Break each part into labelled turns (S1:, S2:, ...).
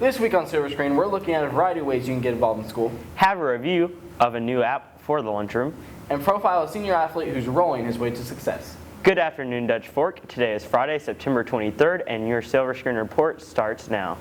S1: This week on Silver Screen, we're looking at a variety of ways you can get involved in school,
S2: have a review of a new app for the lunchroom,
S1: and profile a senior athlete who's rolling his way to success.
S2: Good afternoon, Dutch Fork. Today is Friday, September 23rd, and your Silver Screen Report starts now.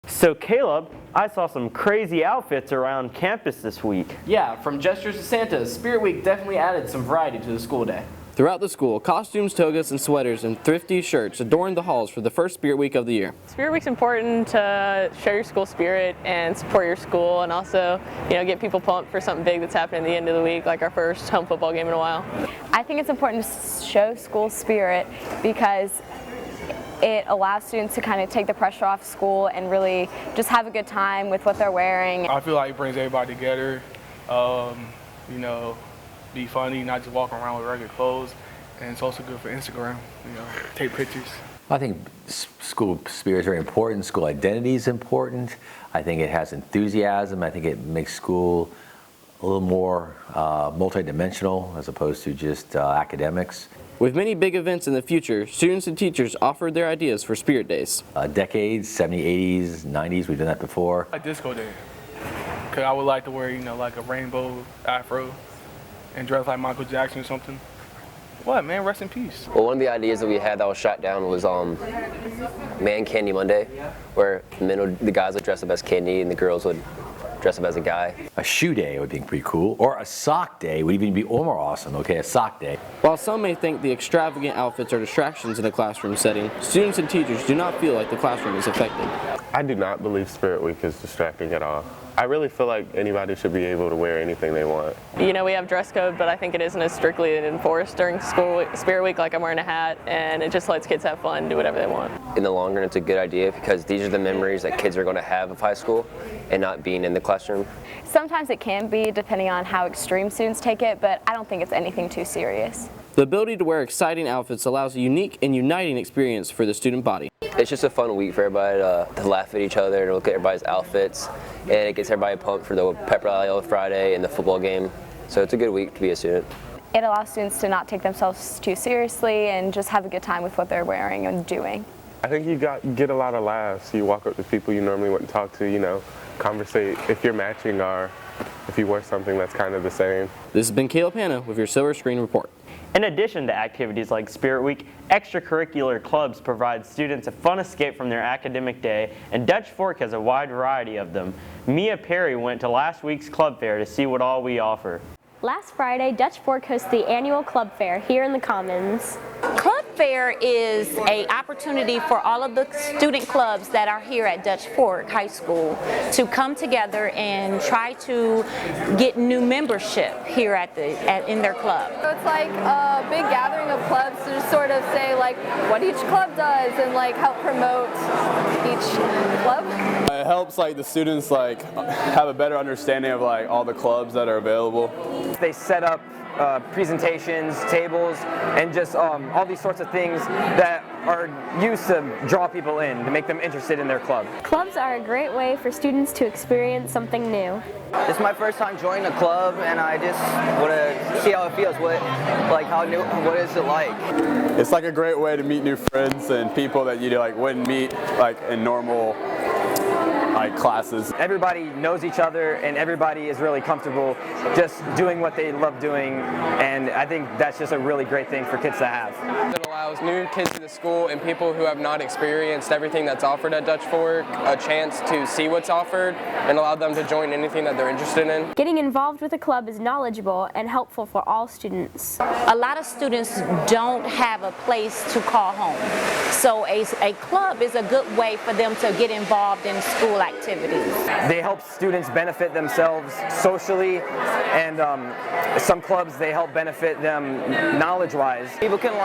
S2: So Caleb, I saw some crazy outfits around campus this week.
S1: Yeah, from gestures to Santa, Spirit Week definitely added some variety to the school day.
S3: Throughout the school, costumes, togas, and sweaters and thrifty shirts adorned the halls for the first Spirit Week of the year.
S4: Spirit Week's important to show your school spirit and support your school, and also, get people pumped for something big that's happening at the end of the week, like our first home football game in a while.
S5: I think it's important to show school spirit because it allows students to kind of take the pressure off school and really just have a good time with what they're wearing.
S6: I feel like it brings everybody together, be funny, not just walking around with regular clothes, and it's also good for Instagram, take pictures.
S7: I think school spirit is very important. School identity is important. I think it has enthusiasm. I think it makes school a little more multidimensional as opposed to just academics.
S3: With many big events in the future, students and teachers offered their ideas for Spirit Days.
S7: Decades, 70s, 80s, 90s, we've done that before.
S6: A disco day, because I would like to wear, like a rainbow afro and dress like Michael Jackson or something. What, man, rest in peace.
S8: Well, one of the ideas that we had that was shot down was Man Candy Monday, where the guys would dress up as candy and the girls would dress up as a guy.
S7: A shoe day would be pretty cool, or a sock day would even be more awesome, okay, a sock day.
S3: While some may think the extravagant outfits are distractions in a classroom setting, students and teachers do not feel like the classroom is affected.
S9: I do not believe Spirit Week is distracting at all. I really feel like anybody should be able to wear anything they want.
S4: We have dress code, but I think it isn't as strictly enforced during Spirit Week, like I'm wearing a hat, and it just lets kids have fun and do whatever they want.
S8: In the long run, it's a good idea because these are the memories that kids are going to have of high school and not being in the classroom.
S5: Sometimes it can be, depending on how extreme students take it, but I don't think it's anything too serious.
S3: The ability to wear exciting outfits allows a unique and uniting experience for the student body.
S8: It's just a fun week for everybody to laugh at each other and look at everybody's outfits, and it gets everybody pumped for the pep rally on Friday and the football game. So it's a good week to be a student.
S5: It allows students to not take themselves too seriously and just have a good time with what they're wearing and doing.
S9: I think you get a lot of laughs. You walk up to people you normally wouldn't talk to, conversate if you're matching or if you wear something that's kind of the same.
S3: This has been Caleb Hanna with your Silver Screen Report.
S2: In addition to activities like Spirit Week, extracurricular clubs provide students a fun escape from their academic day, and Dutch Fork has a wide variety of them. Mia Perry went to last week's club fair to see what all we offer.
S10: Last Friday, Dutch Fork hosted the annual club fair here in the Commons.
S11: Club Fair is an opportunity for all of the student clubs that are here at Dutch Fork High School to come together and try to get new membership here in their club.
S5: So it's like a big gathering of clubs to just sort of say what each club does and help promote each club.
S12: It helps the students have a better understanding of all the clubs that are available.
S13: They set up presentations, tables, and just all these sorts of things that are used to draw people in, to make them interested in their club.
S10: Clubs are a great way for students to experience something new.
S13: This is my first time joining a club, and I just want to see how it feels. What is it like?
S12: It's a great way to meet new friends and people that you wouldn't meet in normal classes.
S13: Everybody knows each other and everybody is really comfortable just doing what they love doing, and I think that's just a really great thing for kids to have.
S14: It allows new kids to the school and people who have not experienced everything that's offered at Dutch Fork a chance to see what's offered and allow them to join anything that they're interested in.
S10: Getting involved with a club is knowledgeable and helpful for all students.
S11: A lot of students don't have a place to call home, so a club is a good way for them to get involved in school activities.
S13: They help students benefit themselves socially, and some clubs they help benefit them knowledge-wise. People can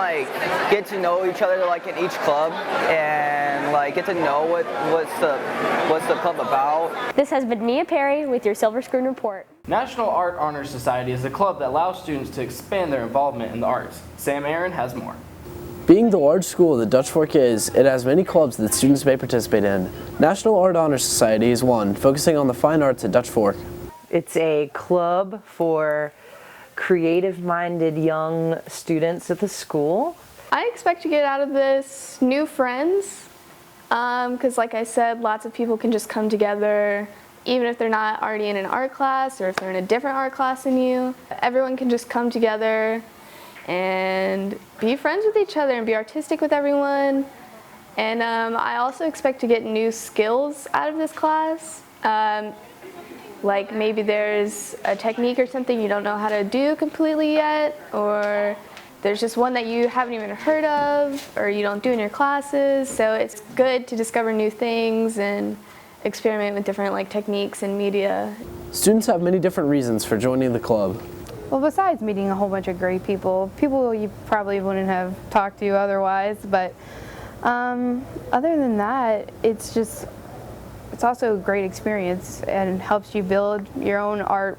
S15: get to know each other like in each club and like get to know what's the club about.
S10: This has been Mia Perry with your Silver Screen Report.
S1: National Art Honor Society is a club that allows students to expand their involvement in the arts. Sam Aaron has more.
S3: Being the large school that Dutch Fork is, it has many clubs that students may participate in. National Art Honor Society is one, focusing on the fine arts at Dutch Fork.
S16: It's a club for creative-minded young students at the school.
S17: I expect to get out of this new friends, because like I said, lots of people can just come together, even if they're not already in an art class or if they're in a different art class than you. Everyone can just come together and be friends with each other and be artistic with everyone. And I also expect to get new skills out of this class. Like maybe there's a technique or something you don't know how to do completely yet, or there's just one that you haven't even heard of or you don't do in your classes. So it's good to discover new things and experiment with different like techniques and media.
S3: Students have many different reasons for joining the club.
S18: Well, besides meeting a whole bunch of great people you probably wouldn't have talked to otherwise, but other than that, it's also a great experience and helps you build your own art,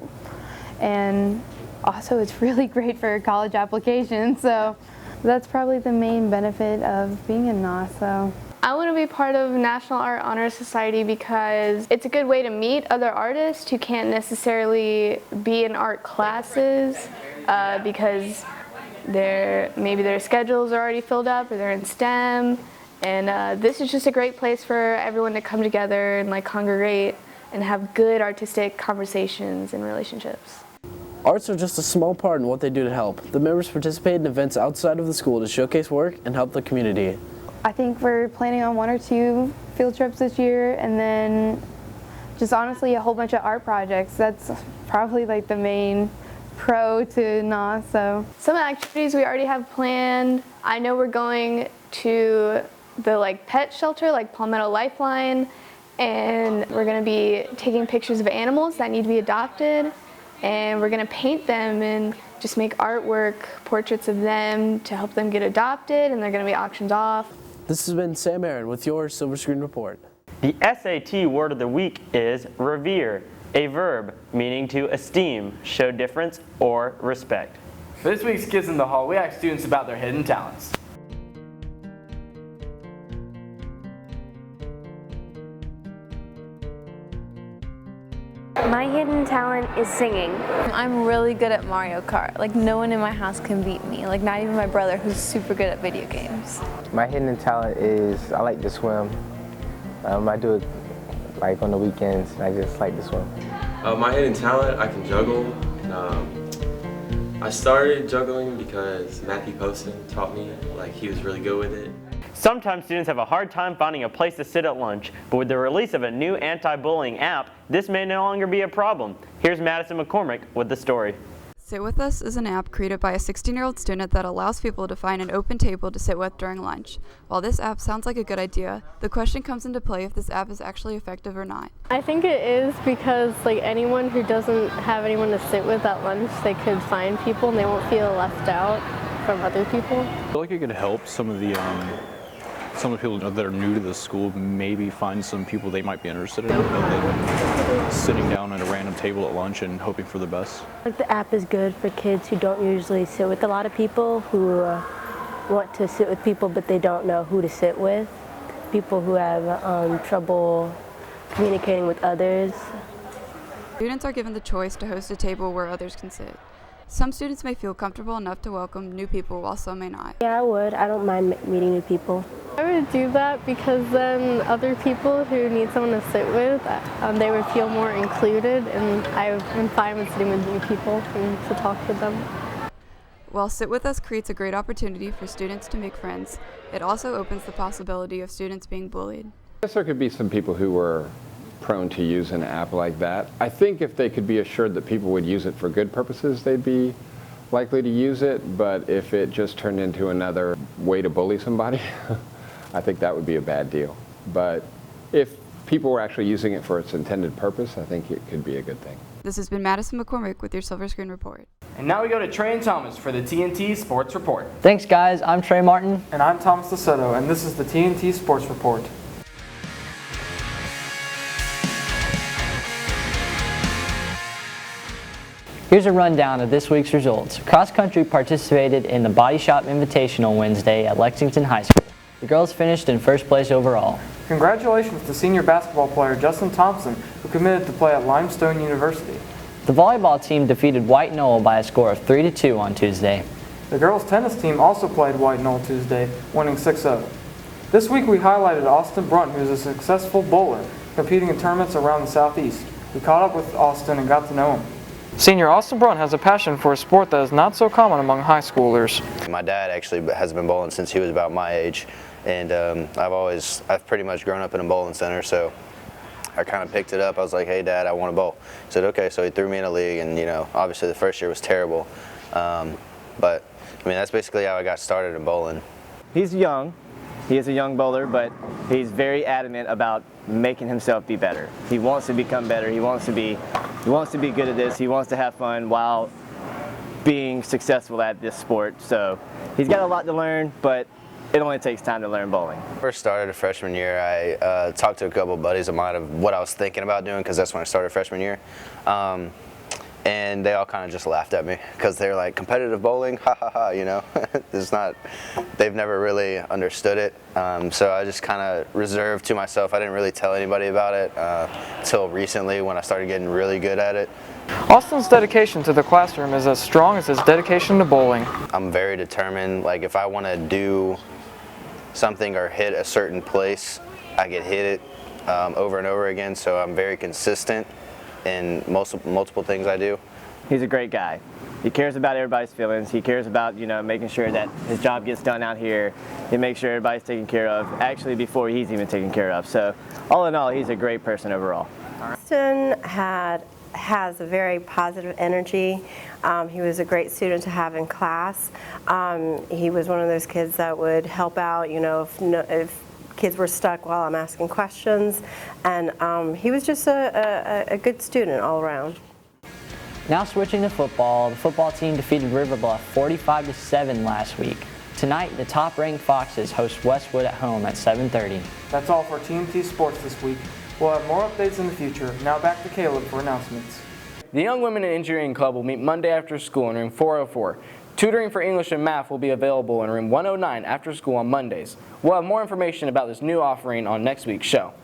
S18: and also it's really great for college applications, so that's probably the main benefit of being in NASO.
S17: I want to be part of National Art Honor Society because it's a good way to meet other artists who can't necessarily be in art classes because maybe their schedules are already filled up or they're in STEM. And this is just a great place for everyone to come together and like congregate and have good artistic conversations and relationships.
S3: Arts are just a small part in what they do to help. The members participate in events outside of the school to showcase work and help the community.
S18: I think we're planning on 1 or 2 field trips this year, and then just honestly a whole bunch of art projects. That's probably like the main pro to NASO.
S17: Some activities we already have planned. I know we're going to the like pet shelter, like Palmetto Lifeline, and we're going to be taking pictures of animals that need to be adopted, and we're going to paint them and just make artwork, portraits of them to help them get adopted, and they're going to be auctioned off.
S3: This has been Sam Aaron with your Silver Screen Report.
S2: The SAT word of the week is revere, a verb meaning to esteem, show difference, or respect.
S1: For this week's Kids in the Hall, we asked students about their hidden talents.
S19: My hidden talent is singing. I'm really good at Mario Kart. Like no one in my house can beat me. Like not even my brother who's super good at video games.
S20: My hidden talent is I like to swim. I do it like on the weekends. I just like to swim.
S21: My hidden talent, I can juggle. I started juggling because Matthew Poston taught me, like he was really good with it.
S2: Sometimes students have a hard time finding a place to sit at lunch, but with the release of a new anti-bullying app, this may no longer be a problem. Here's Madison McCormick with the story.
S22: Sit With Us is an app created by a 16-year-old student that allows people to find an open table to sit with during lunch. While this app sounds like a good idea, the question comes into play if this app is actually effective or not.
S23: I think it is because like anyone who doesn't have anyone to sit with at lunch, they could find people and they won't feel left out from other people.
S24: I feel like it could help some of the people that are new to the school maybe find some people they might be interested in, than sitting down at a random table at lunch and hoping for the best.
S25: The app is good for kids who don't usually sit with a lot of people, who want to sit with people but they don't know who to sit with, people who have trouble communicating with others.
S22: Students are given the choice to host a table where others can sit. Some students may feel comfortable enough to welcome new people while some may not.
S25: Yeah, I would. I don't mind meeting new people.
S23: I would do that because then other people who need someone to sit with, they would feel more included, and I'm fine with sitting with new people and to talk with them.
S22: While Sit With Us creates a great opportunity for students to make friends, it also opens the possibility of students being bullied.
S26: I guess there could be some people who were prone to use an app like that. I think if they could be assured that people would use it for good purposes, they'd be likely to use it, but if it just turned into another way to bully somebody, I think that would be a bad deal. But if people were actually using it for its intended purpose, I think it could be a good thing.
S22: This has been Madison McCormick with your Silver Screen Report.
S1: And now we go to Trey and Thomas for the TNT Sports Report.
S4: Thanks, guys. I'm Trey Martin.
S5: And I'm Thomas DeSoto, and this is the TNT Sports Report.
S4: Here's a rundown of this week's results. Cross country participated in the Body Shop Invitational Wednesday at Lexington High School. The girls finished in first place overall.
S5: Congratulations to senior basketball player Justin Thompson, who committed to play at Limestone University.
S4: The volleyball team defeated White Knoll by a score of 3-2 on Tuesday.
S5: The girls tennis team also played White Knoll Tuesday, winning 6-0. This week we highlighted Austin Brunt, who is a successful bowler, competing in tournaments around the Southeast. We caught up with Austin and got to know him. Senior Austin Brunt has a passion for a sport that is not so common among high schoolers.
S6: My dad actually has been bowling since he was about my age, and I've pretty much grown up in a bowling center, so I kind of picked it up. I was like, hey Dad, I want to bowl. He said, okay, so he threw me in a league, and obviously the first year was terrible, but I mean, that's basically how I got started in bowling.
S7: He's young. He is a young bowler, but he's very adamant about making himself be better. He wants to become better. He wants to be good at this. He wants to have fun while being successful at this sport. So he's got a lot to learn, but it only takes time to learn bowling.
S6: First started a freshman year, I talked to a couple of buddies of mine of what I was thinking about doing, because that's when I started freshman year. And they all kind of just laughed at me because they're like, competitive bowling, ha ha ha, it's not, they've never really understood it. So I just kind of reserved to myself. I didn't really tell anybody about it until recently when I started getting really good at it.
S5: Austin's dedication to the classroom is as strong as his dedication to bowling.
S6: I'm very determined. Like if I want to do something or hit a certain place, I can hit it over and over again. So I'm very consistent in multiple things I do.
S7: He's a great guy. He cares about everybody's feelings. He cares about, making sure that his job gets done out here. He makes sure everybody's taken care of, actually before he's even taken care of. So all in all, he's a great person overall.
S8: Austin has a very positive energy. He was a great student to have in class. He was one of those kids that would help out, if kids were stuck while I'm asking questions, and he was just a good student all around.
S4: Now switching to football, the football team defeated River Bluff 45-7 last week. Tonight, the top-ranked Foxes host Westwood at home at 7:30.
S5: That's all for TNT Sports this week. We'll have more updates in the future. Now back to Caleb for announcements.
S1: The Young Women in Engineering Club will meet Monday after school in room 404. Tutoring for English and math will be available in room 109 after school on Mondays. We'll have more information about this new offering on next week's show.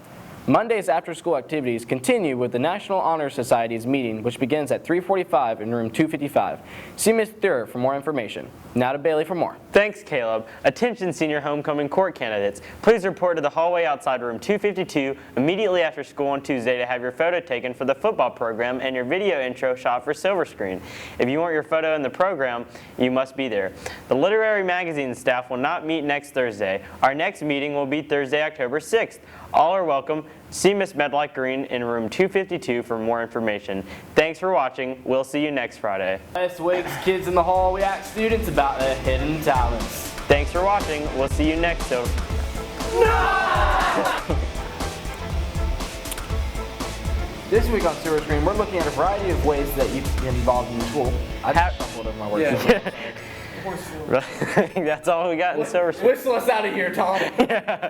S1: Monday's after-school activities continue with the National Honor Society's meeting, which begins at 3:45 in room 255. See Ms. Thur for more information. Now to Bailey for more.
S2: Thanks, Caleb. Attention senior homecoming court candidates. Please report to the hallway outside room 252 immediately after school on Tuesday to have your photo taken for the football program and your video intro shot for Silver Screen. If you want your photo in the program, you must be there. The literary magazine staff will not meet next Thursday. Our next meeting will be Thursday, October 6th. All are welcome. See Miss Medlock Green in room 252 for more information. Thanks for watching. We'll see you next Friday.
S1: Last week's Kids in the Hall, we ask students about their hidden talents.
S2: Thanks for watching. We'll see you next time.
S1: This week on Silver Screen, we're looking at a variety of ways that you can get involved in the school. I just shuffled over my work.
S2: That's all we got in Silver Screen.
S1: Whistle us out of here, Tom.